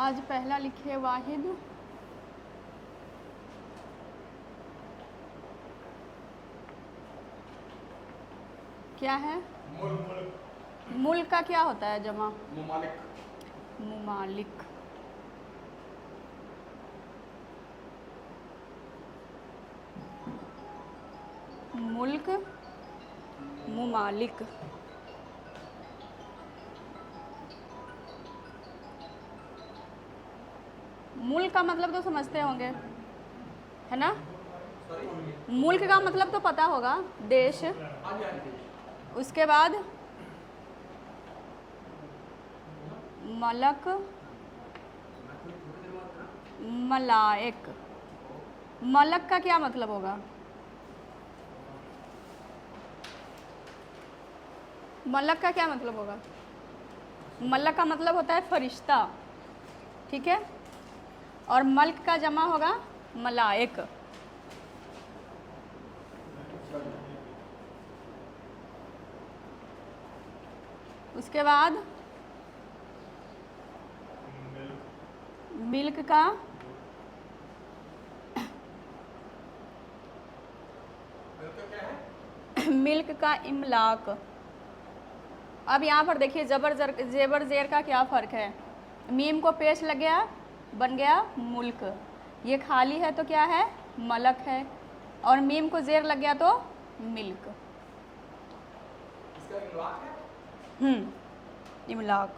आज पहला लिखे वाहिद। क्या है? मुल्क का क्या होता है जमा? मुमालिक। मुमालिक। मुल्क मुमालिक। मुल्क का मतलब तो समझते होंगे, है ना? मुल्क का मतलब तो पता होगा, देश। उसके बाद मलक, मलाइक। मलक का क्या मतलब होगा? मलक का क्या मतलब होगा? मलक का मतलब होता है फरिश्ता, ठीक है। और मल्क का जमा होगा मलाइक। उसके बाद मिल्क का मिल्क का इमलाक। अब यहाँ पर देखिए जेबर जेर का क्या फ़र्क है। मीम को पेश लग गया, बन गया मुल्क। ये खाली है तो क्या है? मलक है। और मीम को जेर लग गया तो मिल्क। इसका इमलाक है? इमलाक।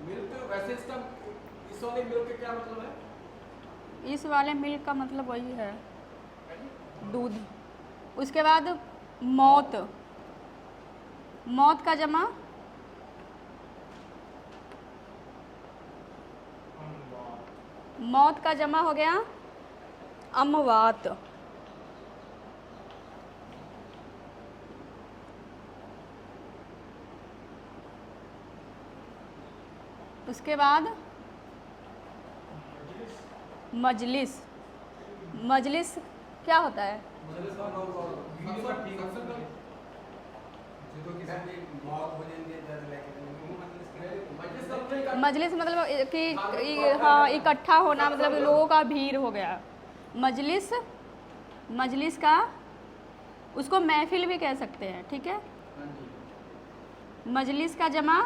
मिल्क वैसे इसका इस वाले मिल्क का क्या मतलब है? इस वाले मिल्क का मतलब वही है, दूध। उसके बाद मौत। मौत का जमा मौत का जमा हो गया अमवात। उसके बाद मजलिस। मजलिस क्या होता है? मजलिस मतलब कि हाँ, इकट्ठा होना, मतलब लोगों का भीड़ हो गया मजलिस। मजलिस का उसको महफिल भी कह सकते हैं, ठीक है। मजलिस का जमा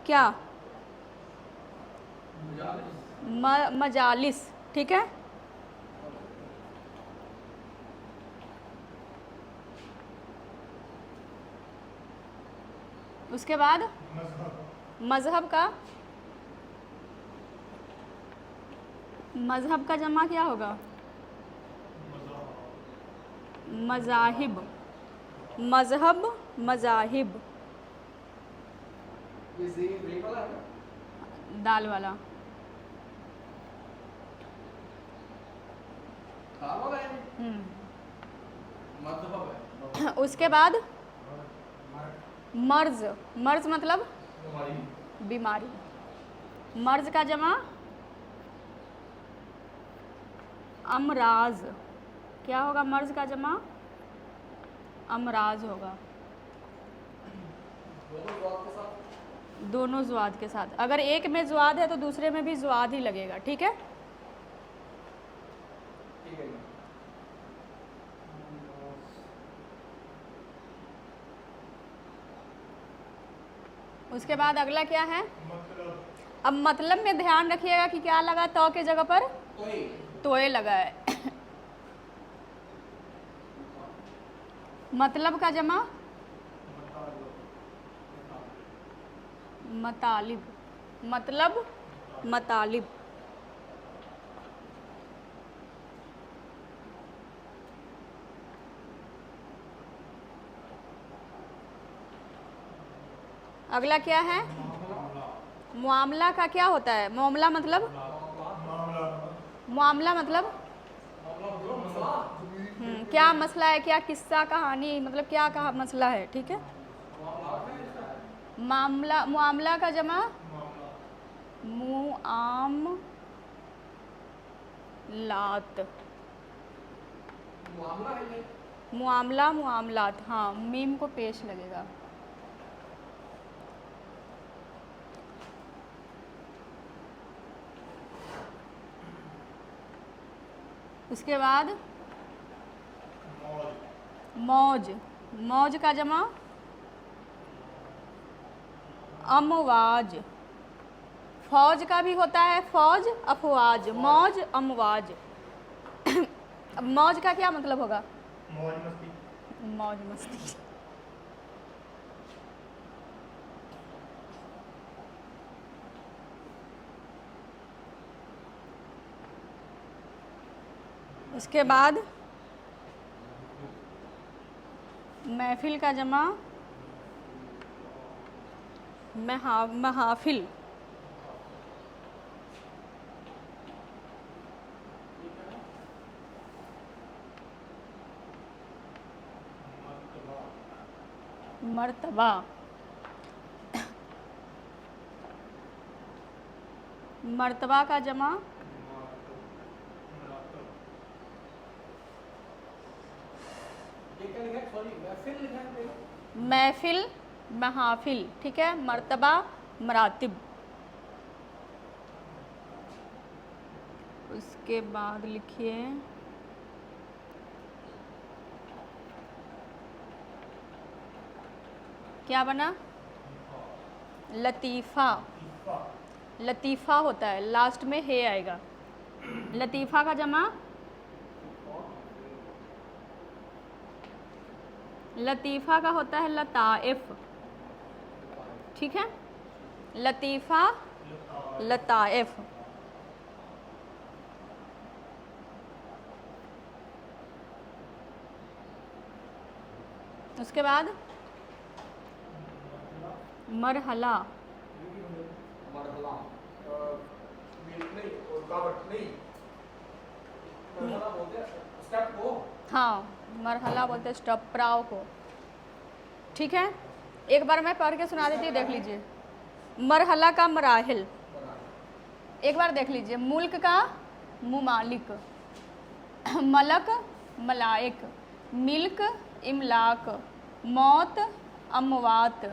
क्या? मजालिस, ठीक है। उसके बाद मजहब का मजहब का जमा क्या होगा? मजाहिब। मजहब मजाहिब। ये वाला है ना? दाल वाला। दाल वाला है? मजहब है। उसके बाद मर्ज। मर्ज मतलब बीमारी। मर्ज का जमा अमराज। क्या होगा मर्ज का जमा? अमराज होगा। दोनों ज़ुआद के साथ। अगर एक में ज़ुआद है तो दूसरे में भी ज़ुआद ही लगेगा, ठीक है। उसके बाद अगला क्या है? अब मतलब में ध्यान रखिएगा कि क्या लगा, तो के जगह पर तोए लगा है। मतलब का जमा मतालिब। मतलब मतालिब। अगला क्या है? मुआमला का क्या होता है? मामला मतलब मामला मतलब क्या मसला है, क्या किस्सा कहानी, मतलब क्या कहा मसला है, ठीक है। मामला मुआमला का जमा मुआमलात। मुआमला मुआमलात, हाँ, मीम को पेश लगेगा। उसके बाद मौज, मौज का जमा अमवाज। फौज का भी होता है फौज, अफवाज, मौज, अमवाज। अब मौज का क्या मतलब होगा? मौज मस्ती। मौज मस्ती। उसके बाद महफिल का जमा महाफिल। मर्तबा, मर्तबा का जमा ये क्या लिखा है? सॉरी, महफिल लिखा है मेरा। महफिल, महाफिल, ठीक है। मर्तबा, मरातिब। उसके बाद लिखिए क्या बना? लतीफ़ा। लतीफ़ा होता है, लास्ट में हे आएगा। लतीफ़ा का जमा लतीफ़ा का होता है लताइफ, ठीक है। लतीफ़ा, लताइफ। उसके बाद मरहला, मरहला, नहीं, रुकावट नहीं, मरहला बोलते हैं स्टेप को। हाँ, मरहला बोलते हैं स्टॉप, पड़ाव को, ठीक है। एक बार मैं पढ़ के सुना देती हूँ, देख लीजिए। मरहला का मराहिल, एक बार देख लीजिए। मुल्क का मुमालिक, मलक मलाइक, मिल्क इमलाक, मौत अमवात।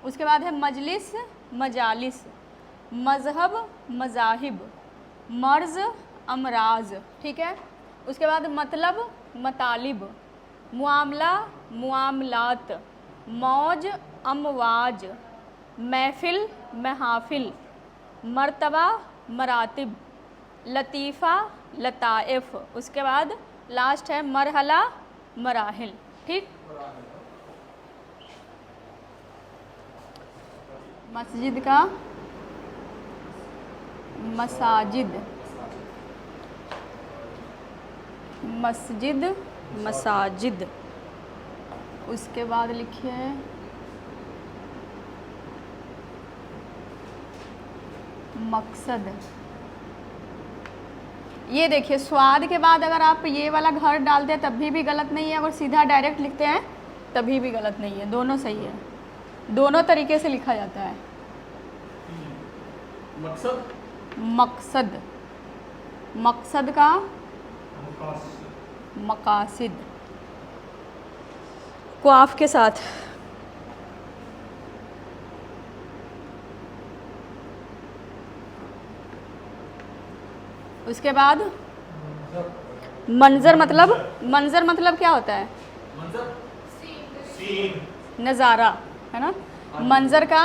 उसके बाद है मजलिस मजालिस, मजहब मजाहिब, मर्ज अमराज, ठीक है। उसके बाद मतलब मतालिब, मुआमला मुआमलात, मौज अमवाज, महफिल महाफिल, मर्तबा मरातिब, लतीफ़ा लताइफ। उसके बाद लास्ट है मरहला मराहिल, ठीक। मस्जिद का मसाजिद, मस्जिद मसाजिद। उसके बाद लिखिए मकसद। ये देखिए, स्वाद के बाद अगर आप ये वाला घर डालते हैं तभी भी गलत नहीं है, अगर सीधा डायरेक्ट लिखते हैं तभी भी गलत नहीं है, दोनों सही है। दोनों तरीके से लिखा जाता है। मकसद, मकसद, मकसद का मकासिद, क्वाफ के साथ। उसके बाद मंजर मतलब क्या होता है? मंजर, सीन, नज़ारा, है ना। मंजर का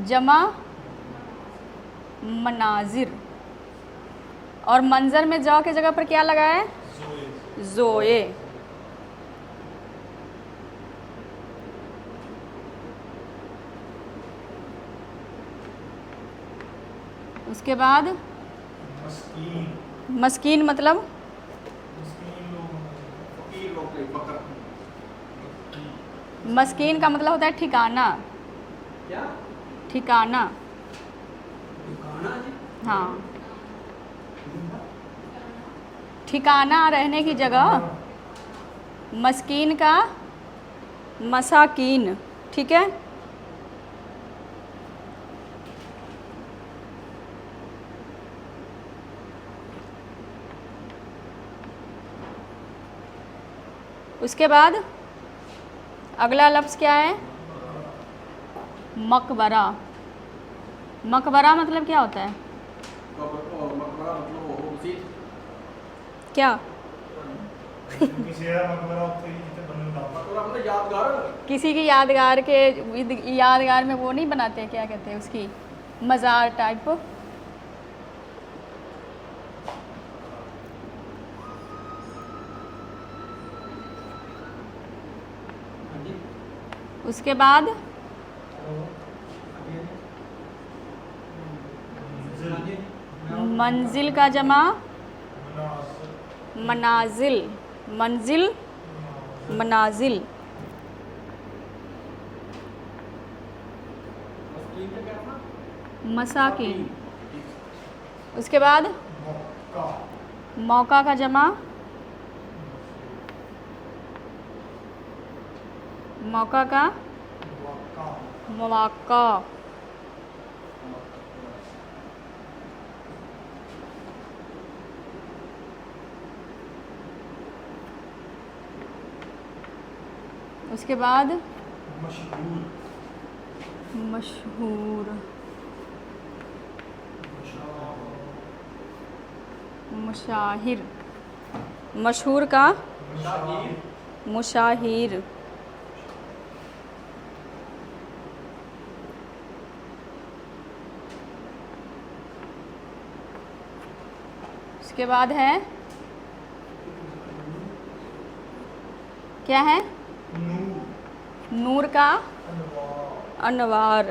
जमा मनाजिर, और मंजर में जौ के जगह पर क्या लगा है? जोए। उसके बाद मस्कीन, मस्कीन मतलब फकीर लोग नहीं, फकर। मस्कीन का मतलब होता है ठिकाना, क्या? ठिकाना, दुकाना जी? हाँ, ठिकाना रहने की जगह। मस्कीन का मसाकीन, ठीक है। उसके बाद अगला लफ्ज़ क्या है? मकबरा। मकबरा मतलब क्या होता है? मकबरा मतलब वो मस्जिद। क्या? किसी का मकबरा होता है जिसे बनने का मकबरा मतलब यादगार। किसी की यादगार के यादगार में वो नहीं बनाते हैं, क्या कहते हैं उसकी, मज़ार टाइप। हाँ जी। उसके बाद हाँ जी। मंजिल का जमा मनासिल मनाजिल, मंजिल मनाजिल। मस्कीन का क्या था? मसाकिन। उसके बाद मक्का मौका का जमा मौका का मक्का मौका। उसके बाद मशहूर मशहूर मुशाहिर। मशहूर का मुशाहिर मुशाहिर। उसके बाद है क्या है? नूर नूर का अनवार अनवार।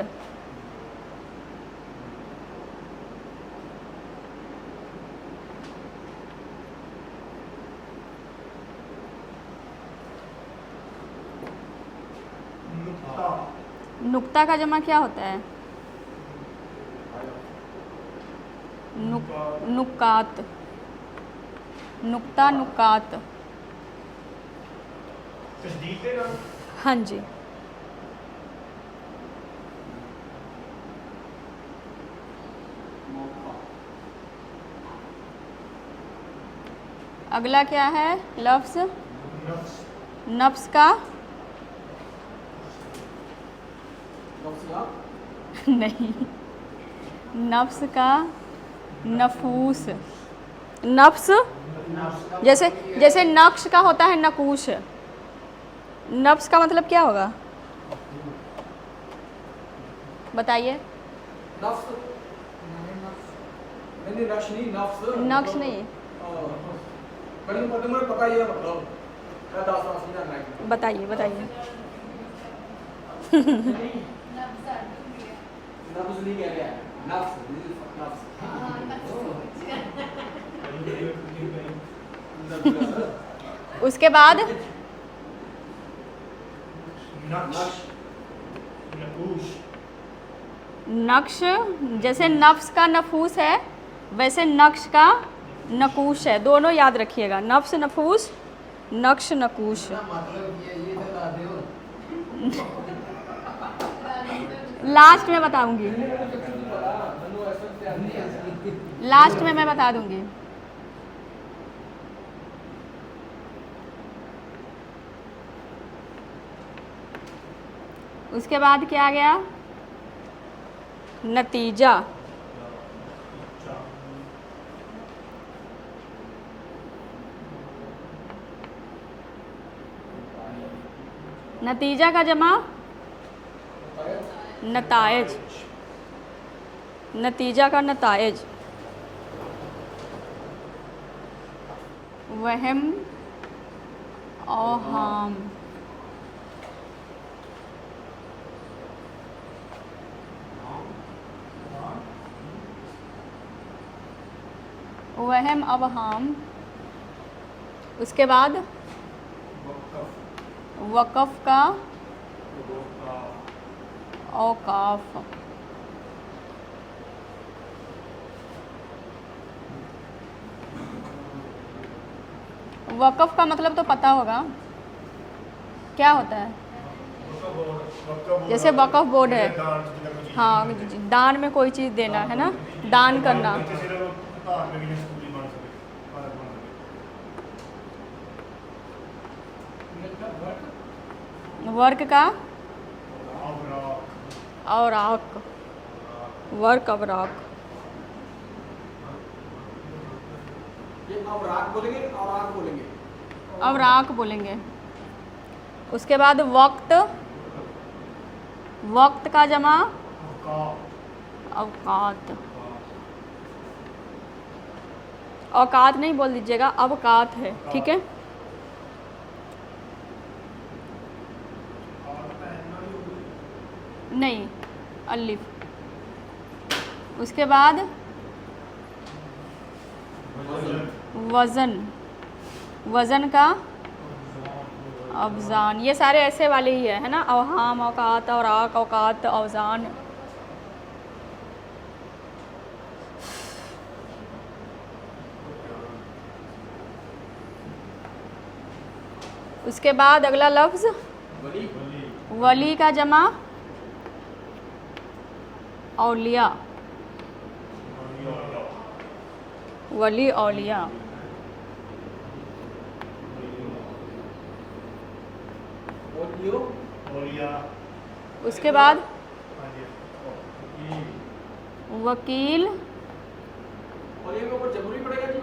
नुक्ता नुक्ता का जमा क्या होता है? नुकात। नुक्ता नुकात। तस्दीक देना हाँ जी। अगला क्या है लफ्ज़? नफ्स नफ्स का नफ्सियात। नहीं, नफ्स का नफूस। नफ्स जैसे जैसे नक्श का होता है नकूश, नफ्स का मतलब क्या होगा बताइए? नफ्स नहीं, नक्श नहीं, नफ्स। नक्श नहीं, मैंने पता ही है मतलब मैं दास वास नहीं जानना है। बताइए बताइए। नफ्स नहीं कह रहा है, नफ्स नफ्स। उसके बाद नक्श नकूश नक्श, जैसे नफ्स का नफूस है वैसे नक्श का नकूश है, दोनों याद रखिएगा। नफ्स नफूस, नक्श नकूश। मतलब ये बता दो। लास्ट में बताऊंगी, लास्ट में मैं बता दूंगी। उसके बाद क्या आ गया? नतीजा। नतीजा का जमा नतायज। नतीजा का नतायज। वहम औहाम। वहम अवहाम। उसके बाद वक़फ़ का औकाफ। वक़फ़ का मतलब तो पता होगा क्या होता है? जैसे वक़फ़ बोर्ड है, हाँ, दान में कोई चीज़ देना है ना, दान करना। वर्क का औराक। वर्क औराक। ये अब राग बोलेंगे और राग बोलेंगे। अब राक बोलेंगे। उसके बाद वक्त, वक्त का जमा अवकात। औकात नहीं बोल दीजिएगा, अवकात है, ठीक है। नहीं, अलिफ। उसके बाद वज़न, वज़न का अवज़ान। ये सारे ऐसे वाले ही है ना, अवहाम, औकात, औराक, औकात, अवज़ान। उसके बाद अगला लफ्ज़ वली, वली का जमा औलिया, वली औलिया। ओलियो, उसके बाद हाँ जी, वकील, ओलिया के ऊपर जबरी पड़ेगा जी?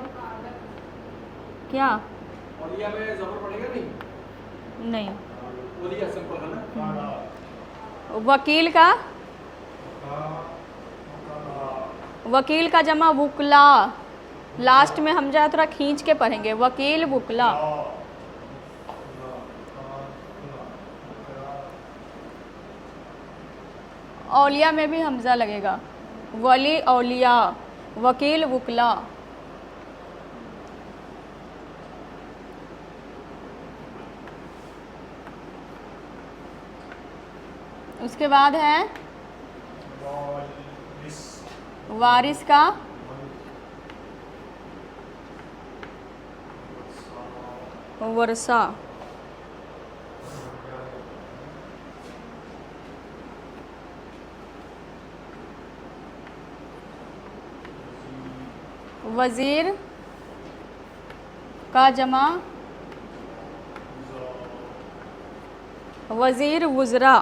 क्या? ओलिया में जबर पड़ेगा नहीं? नहीं। ओलिया सिंपल है ना। वकील का, वकील का जमा वुकला। लास्ट में हम जाए थोड़ा खींच के पढ़ेंगे, वकील वुकला। औलिया में भी हमजा लगेगा, वली औलिया, वकील वुकला। उसके बाद है वारिस का वर्षा। वज़ीर का जमा वज़ीर वुज़रा,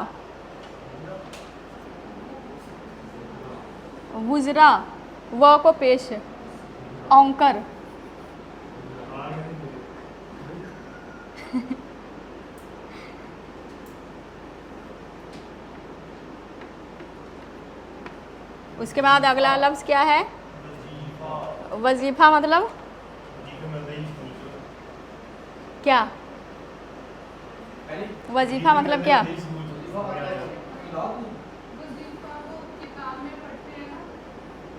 वुज़रा व को पेश औंकर। उसके बाद अगला लफ्ज़ क्या है? वजीफ़ा मतलब क्या? वजीफ़ा मतलब क्या?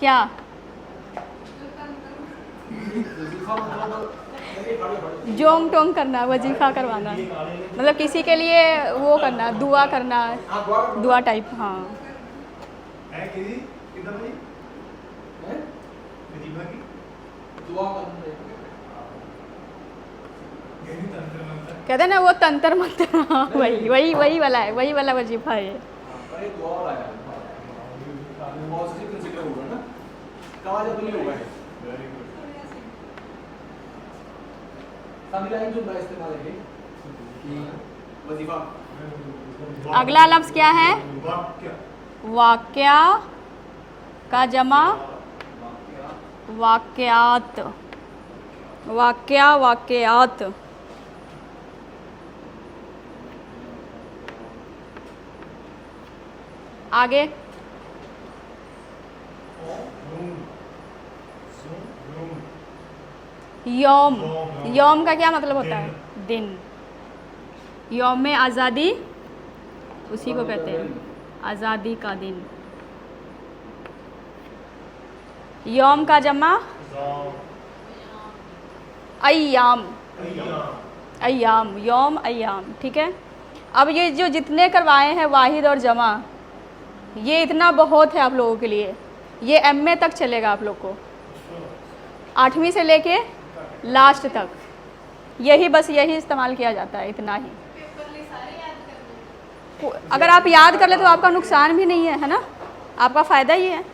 क्या? जोंग टोंग करना, वजीफ़ा करवाना, मतलब किसी के लिए वो करना, दुआ करना, दुआ टाइप। हाँ, है किधर भाई? वजीफा की दुआ करने कहते हैं ना वो तंत्र मंत्र। हाँ, वही वाला है, वही वाला वजीफ़ा है। अरे दुआ वाला है, पॉजिटिव कंसीडर होगा ना, कहा जब नहीं होगा। Very good. सारी लाइन जो इस्तेमाल है कि वजीफा। अगला लफ्ज़ क्या है? वाक्य, वाक्या का जमा वाक्यात, वाक्या वाक्यात। आगे यौम, यौम का क्या मतलब होता है? दिन। यौम में आज़ादी, उसी को कहते हैं, आज़ादी का दिन। यौम का जमा अय्याम, अय्याम, यौम अय्याम, ठीक है। अब ये जो जितने करवाए हैं वाहिद और जमा, ये इतना बहुत है आप लोगों के लिए। ये एमए तक चलेगा आप लोग को, 8वीं से लेके लास्ट तक यही, बस यही इस्तेमाल किया जाता है, इतना ही। अगर आप याद कर ले तो आपका नुकसान भी नहीं है, है ना, आपका फ़ायदा ही है।